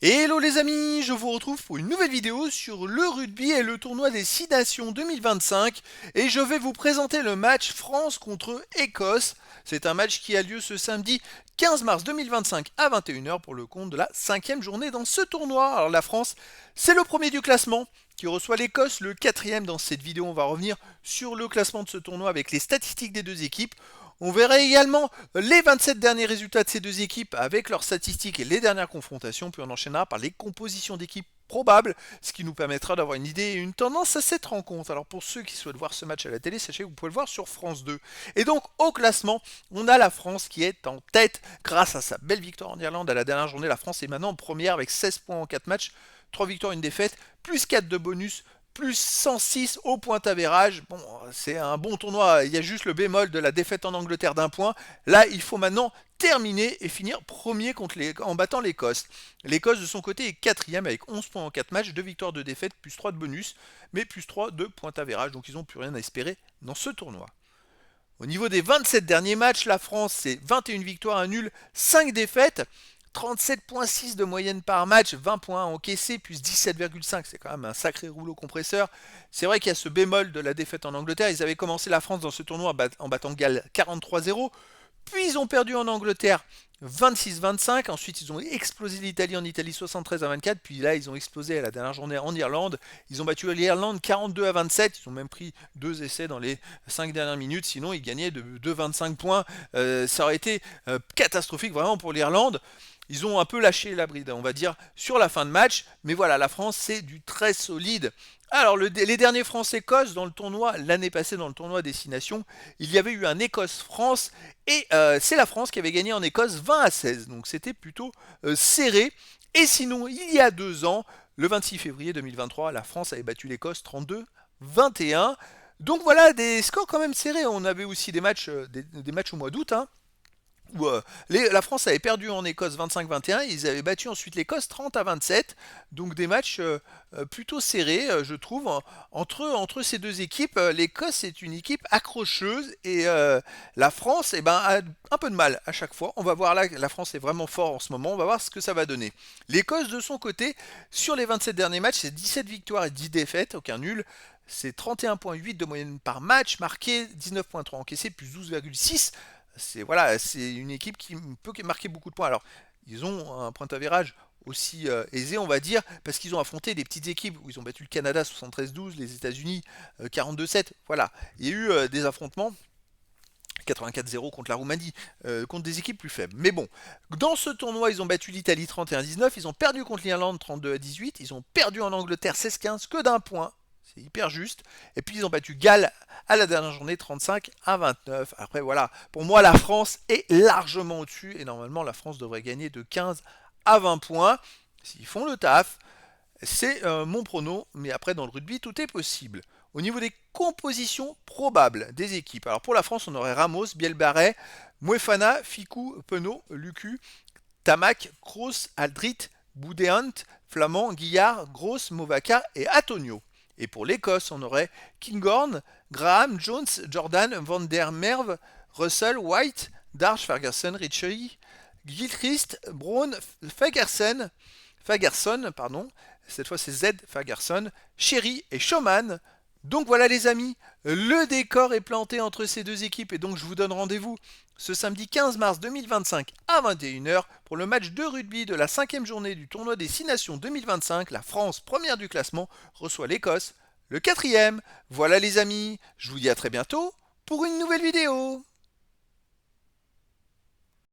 Hello les amis, je vous retrouve pour une nouvelle vidéo sur le rugby et le tournoi des 6 Nations 2025 et je vais vous présenter le match France contre Écosse. C'est un match qui a lieu ce samedi 15 mars 2025 à 21h pour le compte de la 5e journée dans ce tournoi. Alors la France, c'est le premier du classement qui reçoit l'Écosse, le 4e. Dans cette vidéo, on va revenir sur le classement de ce tournoi avec les statistiques des deux équipes. On verra également les 27 derniers résultats de ces deux équipes avec leurs statistiques et les dernières confrontations, puis on enchaînera par les compositions d'équipes probables, ce qui nous permettra d'avoir une idée et une tendance à cette rencontre. Alors pour ceux qui souhaitent voir ce match à la télé, sachez que vous pouvez le voir sur France 2. Et donc au classement, on a la France qui est en tête grâce à sa belle victoire en Irlande à la dernière journée. La France est maintenant première avec 16 points en 4 matchs, 3 victoires, une défaite, plus 4 de bonus, plus 106 au point avérage. Bon, c'est un bon tournoi. Il y a juste le bémol de la défaite en Angleterre d'un point. Là, il faut maintenant terminer et finir premier en battant l'Écosse. L'Écosse, de son côté, est quatrième avec 11 points en 4 matchs, 2 victoires, 2 défaites, plus 3 de bonus, mais plus 3 de point avérage. Donc, ils n'ont plus rien à espérer dans ce tournoi. Au niveau des 27 derniers matchs, la France, c'est 21 victoires, 1 nul, 5 défaites. 37,6 de moyenne par match, 20 points encaissés, plus 17,5. C'est quand même un sacré rouleau compresseur. C'est vrai qu'il y a ce bémol de la défaite en Angleterre. Ils avaient commencé la France dans ce tournoi en battant Galles 43-0. Puis ils ont perdu en Angleterre 26-25. Ensuite, ils ont explosé l'Italie en Italie 73-24. Puis là, ils ont explosé à la dernière journée en Irlande. Ils ont battu l'Irlande 42-27. Ils ont même pris 2 essais dans les 5 dernières minutes. Sinon, ils gagnaient de 25 points. Ça aurait été catastrophique vraiment pour l'Irlande. Ils ont un peu lâché la bride, on va dire, sur la fin de match. Mais voilà, la France, c'est du très solide. Alors, les derniers France-Écosse dans le tournoi, l'année passée dans le tournoi Destination, il y avait eu un Écosse-France et c'est la France qui avait gagné en Écosse 20-16. Donc, c'était plutôt serré. Et sinon, il y a 2 ans, le 26 février 2023, la France avait battu l'Écosse 32-21. Donc voilà, des scores quand même serrés. On avait aussi des matchs, des matchs au mois d'août, hein, où la France avait perdu en Écosse 25-21, ils avaient battu ensuite l'Écosse 30-27, donc des matchs plutôt serrés, je trouve, entre ces deux équipes. L'Écosse est une équipe accrocheuse et la France a un peu de mal à chaque fois. On va voir là, la France est vraiment fort en ce moment, on va voir ce que ça va donner. L'Écosse de son côté, sur les 27 derniers matchs, c'est 17 victoires et 10 défaites, aucun nul. C'est 31,8 de moyenne par match, marqué 19,3 encaissé, plus 12,6. C'est une équipe qui peut marquer beaucoup de points. Alors, ils ont un point d'avérage aussi aisé, on va dire, parce qu'ils ont affronté des petites équipes où ils ont battu le Canada 73-12, les États-Unis 42-7. Voilà, il y a eu des affrontements 84-0 contre la Roumanie, contre des équipes plus faibles. Mais bon, dans ce tournoi, ils ont battu l'Italie 31-19, ils ont perdu contre l'Irlande 32-18, ils ont perdu en Angleterre 16-15, que d'un point. C'est hyper juste. Et puis ils ont battu Galles à la dernière journée 35-29. Après voilà, pour moi la France est largement au-dessus et normalement la France devrait gagner de 15 à 20 points. S'ils font le taf, c'est mon prono, mais après dans le rugby tout est possible. Au niveau des compositions probables des équipes, alors pour la France on aurait Ramos, Bielbarret, Moefana, Ficou, Penaud, Lucu, Tamac, Kroos, Aldrit, Boudéant, Flamand, Guillard, Gross, Movaca et Antonio. Et pour l'Écosse, on aurait Kinghorn, Graham, Jones, Jordan, Van der Merwe, Russell, White, Darche, Ferguson, Ritchie, Gilchrist, Brown, Fagerson, pardon, cette fois c'est Z, Fagerson, Sherry et Showman. Donc voilà les amis, le décor est planté entre ces deux équipes et donc je vous donne rendez-vous ce samedi 15 mars 2025 à 21h pour le match de rugby de la 5e journée du tournoi des 6 Nations 2025. La France, première du classement, reçoit l'Écosse, le 4e. Voilà les amis, je vous dis à très bientôt pour une nouvelle vidéo.